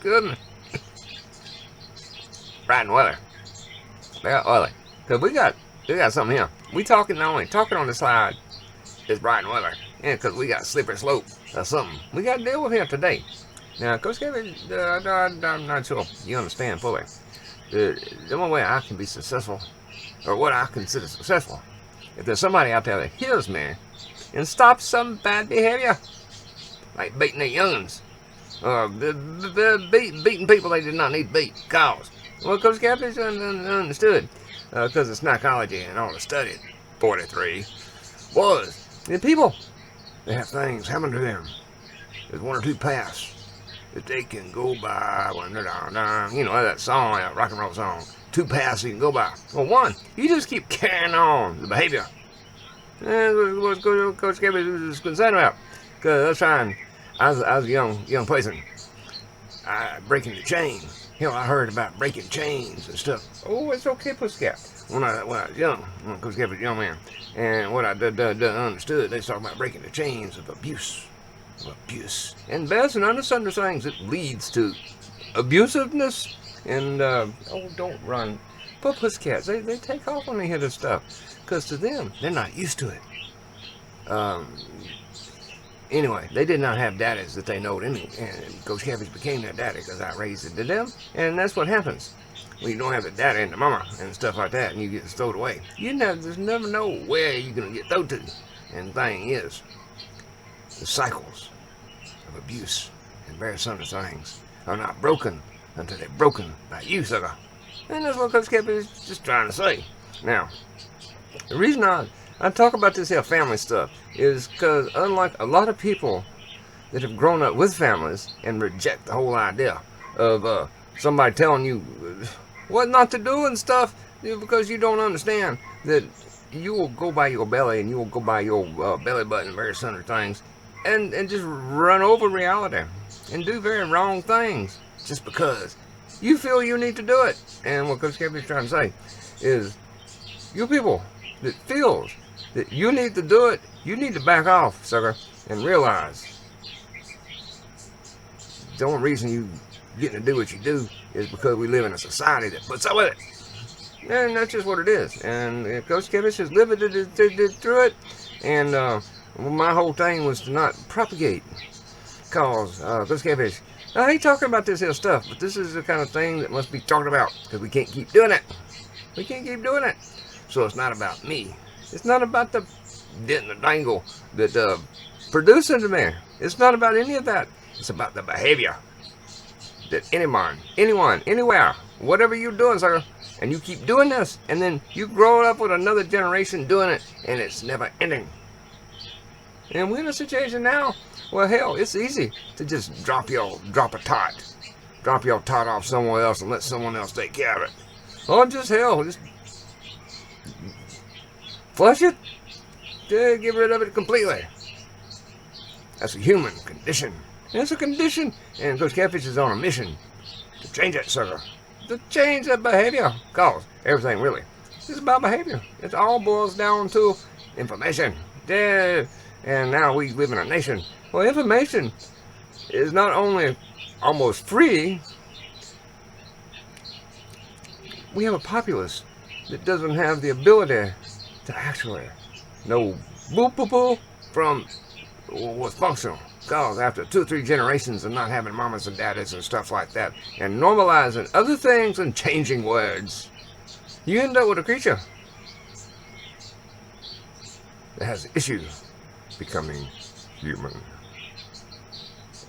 goodness. Bright and weather. Yeah, oily. Cause we got something here. We talking on the slide. It's bright and weather. Yeah, cause we got slippery slope or something. We got to deal with here today. Now, Coach Kevin, I'm not sure you understand fully. The only way I can be successful, or what I consider successful, if there's somebody out there that hears me and stops some bad behavior, like beating the youngins, or beating people they did not need to beat. Cause, well, Coach Kevin understood, because of psychology and all the studied 43 was the people. They have things happen to them. There's one or two paths that they can go by when they're down. You know that song, that rock and roll song. Two paths you can go by. Well, one, you just keep carrying on the behavior. And what Coach Kevin was concerned about. Because I was trying, I was a young person. Breaking the chain. Hell, I heard about breaking chains and stuff. Oh, it's okay, Pussycat. When I was young, Coach Kevin was a young man. And what I understood, they was talking about breaking the chains of abuse. And there's an understanding things that leads to abusiveness. And, don't run. But Pussycats, they take off when they hear this stuff. Because to them, they're not used to it. Anyway, they did not have daddies that they knowed any. And Coach Cabbage became their daddy because I raised it to them. And that's what happens. When you don't have the daddy and the mama and stuff like that, and you get thrown away. There's never know where you're going to get thrown to. And the thing is, the cycles of abuse and various other things are not broken until they're broken by you, sucker. And that's what Coach Cabbage is just trying to say. Now, the reason I talk about this here family stuff is because unlike a lot of people that have grown up with families and reject the whole idea of somebody telling you what not to do and stuff, because you don't understand that you will go by your belly and you will go by your belly button and various other things and just run over reality and do very wrong things just because you feel you need to do it. And what Coach Cabbage is trying to say is, you people that feels that you need to do it, you need to back off, sucker, and realize the only reason you getting to do what you do is because we live in a society that puts up with it. And that's just what it is. And Coach Cabbage has lived through it. And my whole thing was to not propagate. Cause Coach Cabbage, I hate talking about this here stuff, but this is the kind of thing that must be talked about. Because we can't keep doing it. We can't keep doing it. So it's not about me. It's not about the dent and the dangle that producing to me. It's not about any of that. It's about the behavior that anyone, anywhere, whatever you're doing, sir, and you keep doing this, and then you grow up with another generation doing it, and it's never ending. And we're in a situation now, well, hell, it's easy to just drop your tot off somewhere else and let someone else take care of it. Or just flush it, get rid of it completely. That's a human condition. It's a condition, and Coach Catfish is on a mission to change that sucker, to change that behavior. Cause everything really is about behavior. It all boils down to information. Yeah. And now we live in a nation where information is not only almost free, we have a populace that doesn't have the ability to actually know boop from what's functional. Because after 2 or 3 generations of not having mamas and daddies and stuff like that, and normalizing other things and changing words, you end up with a creature that has issues becoming human.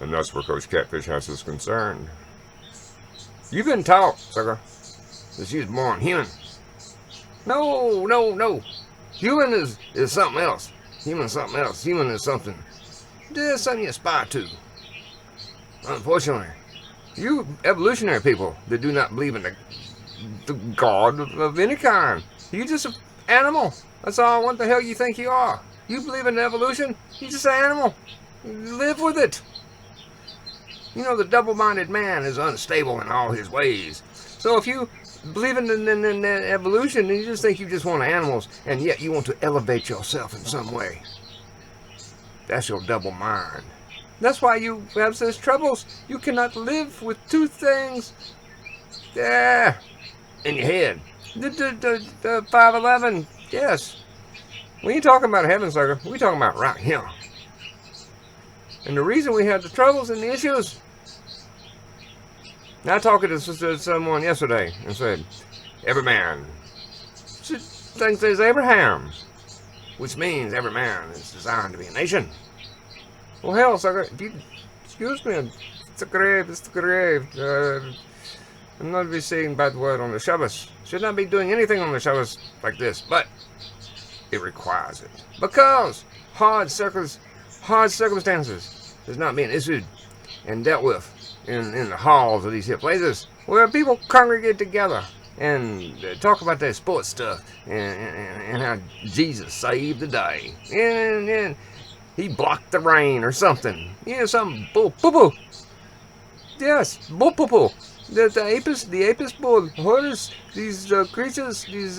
And that's where Coach Catfish has his concern. You've been taught, sucker, that she's born human. No. Human is something else. Human is something else. Human is something. There's something you aspire to. Unfortunately, you evolutionary people that do not believe in the God of any kind, you just an animal. That's all. What the hell you think you are? You believe in evolution? You're just an animal. Live with it. You know, the double-minded man is unstable in all his ways. So if you believe in evolution, and you just think you just want animals, and yet you want to elevate yourself in some way, that's your double mind. That's why you have such troubles. You cannot live with two things there in your head. The 511, yes. We ain't talking about heaven, sucker. We talking about right here. And the reason we had the troubles and the issues. Now, I talked to someone yesterday and said, every man thinks there's Abraham, which means every man is designed to be a nation. Well, hell, sucker, if you excuse me, it's the grave. I'm not be saying bad word on the Shabbos. Should not be doing anything on the Shabbos like this, but it requires it. Because hard circumstances is not being issued and dealt with in the halls of these here places where people congregate together and talk about their sports stuff and how Jesus saved the day and he blocked the rain or something. Yeah, some bull. Yes, bull. The apis bull. What is these creatures? These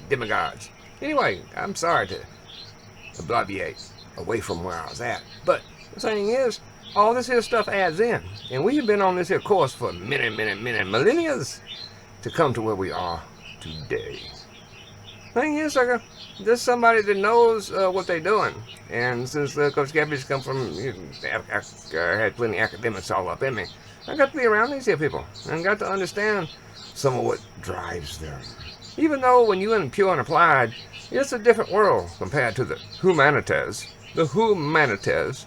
demigods. Anyway, I'm sorry to obviate away from where I was at, but the thing is, all this here stuff adds in, and we have been on this here course for many millennia to come to where we are today. Thing is, sucker, there's somebody that knows what they're doing, and since Coach Gabby's come from, I had plenty of academics all up in me, I got to be around these here people, and got to understand some of what drives them. Even though when you're in pure and applied, it's a different world compared to the humanities. The humanities.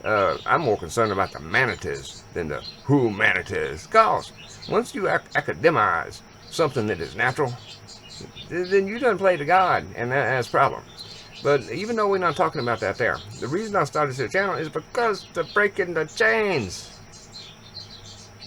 I'm more concerned about the manatees than the humanities. Because once you academize something that is natural, then you done play to God, and that's a problem. But even though we're not talking about that there, the reason I started this channel is because to breaking the chains.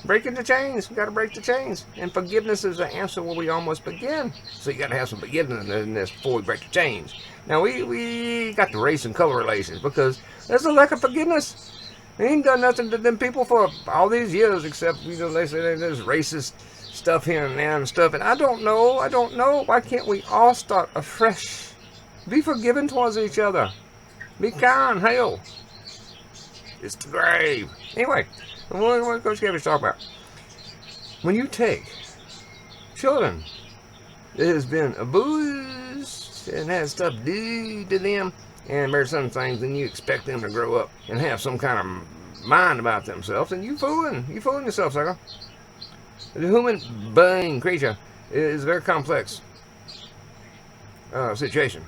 Breaking the chains. We got to break the chains. And forgiveness is the answer where we almost begin. So you got to have some forgiveness in this before we break the chains. Now, we got the race and color relations because there's a lack of forgiveness. They ain't done nothing to them people for all these years except, they say there's racist stuff here and there and stuff. And I don't know. Why can't we all start afresh? Be forgiving towards each other. Be kind. Hell. It's the grave. Anyway. What Coach Gabby's talking about. When you take children that has been abused and has stuff due to them and there's some things, and you expect them to grow up and have some kind of mind about themselves, and you fooling yourself, sucker. The human being creature is a very complex situation.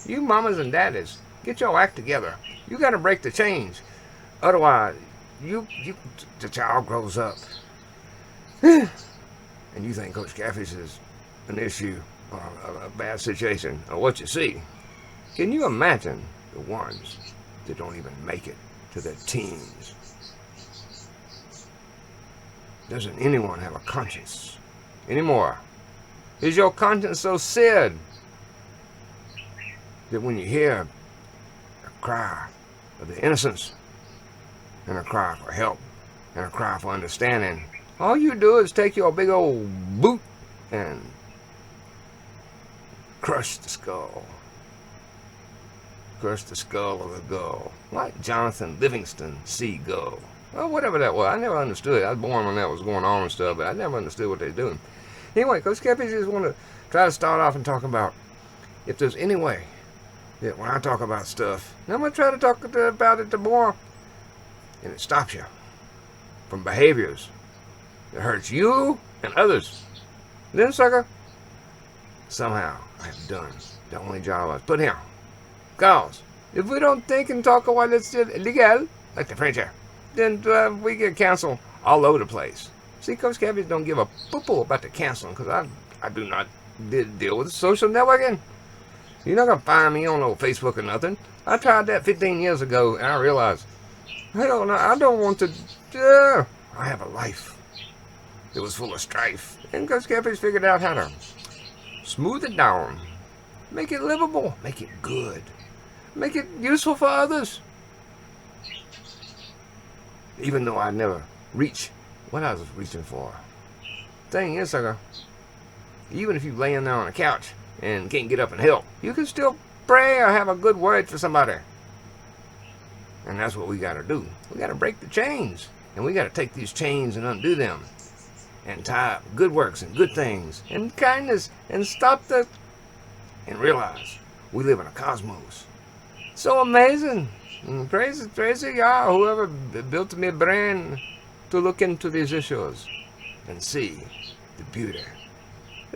You mamas and daddies, get your act together. You got to break the chains. Otherwise, the child grows up and you think Coach Catfish is an issue or a bad situation or what you see. Can you imagine the ones that don't even make it to their teens? Doesn't anyone have a conscience anymore? Is your conscience so seared that when you hear a cry of the innocence and a cry for help, and a cry for understanding, all you do is take your big old boot and crush the skull. Crush the skull of the gull. Like Jonathan Livingston Seagull. Well, whatever that was. I never understood it. I was born when that was going on and stuff, but I never understood what they're doing. Anyway, Coach Catfish just want to try to start off and talk about if there's any way that when I talk about stuff, and I'm going to try to talk about it more, and it stops you from behaviors that hurts you and others. Then, sucker, somehow I have done the only job I was put here. Because if we don't think and talk while it's still illegal, like the French are, then we get canceled all over the place. See, Coach Catfish don't give a poo-poo about the canceling because I do not deal with social networking. You're not going to find me on no Facebook or nothing. I tried that 15 years ago and I realized, hell no, I don't want to. I have a life that was full of strife. And Coach Catfish figured out how to smooth it down, make it livable, make it good, make it useful for others. Even though I never reach what I was reaching for. Thing is, sucker, even if you're laying there on a couch and can't get up and help, you can still pray or have a good word for somebody. And that's what we got to do. We got to break the chains. And we got to take these chains and undo them. And tie up good works and good things and kindness and and realize we live in a cosmos. So amazing. And crazy, yeah, whoever built me a brain to look into these issues and see the beauty,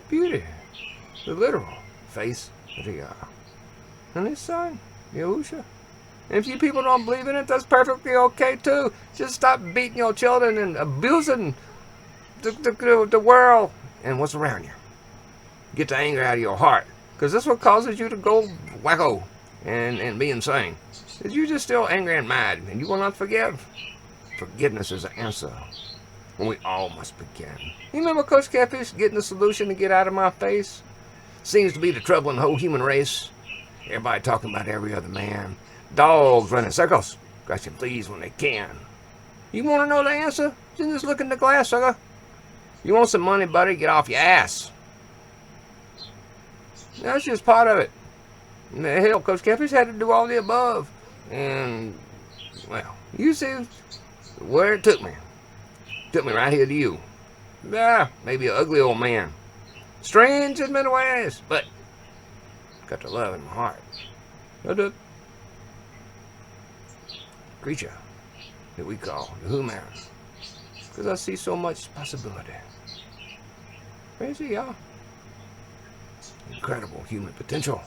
the literal face of the God and His Son, Yahusha. And if you people don't believe in it, that's perfectly okay too. Just stop beating your children and abusing the world and what's around you. Get the anger out of your heart, because that's what causes you to go wacko and be insane. Is you just still angry and mad, and you will not forgive. Forgiveness is the answer, and we all must begin. You remember Coach Catfish getting the solution to get out of my face? Seems to be the trouble in the whole human race. Everybody talking about every other man. Dogs running circles, scratching fleas when they can. You want to know the answer? Just look in the glass, sucker. You want some money, buddy? Get off your ass. That's just part of it. And hell, Coach Catfish had to do all the above. And, well, you see where it took me. Took me right here to you. Yeah, maybe an ugly old man. Strange in many ways, but got the love in my heart. The creature that we call the human. Because I see so much possibility. Crazy, y'all. Incredible human potential.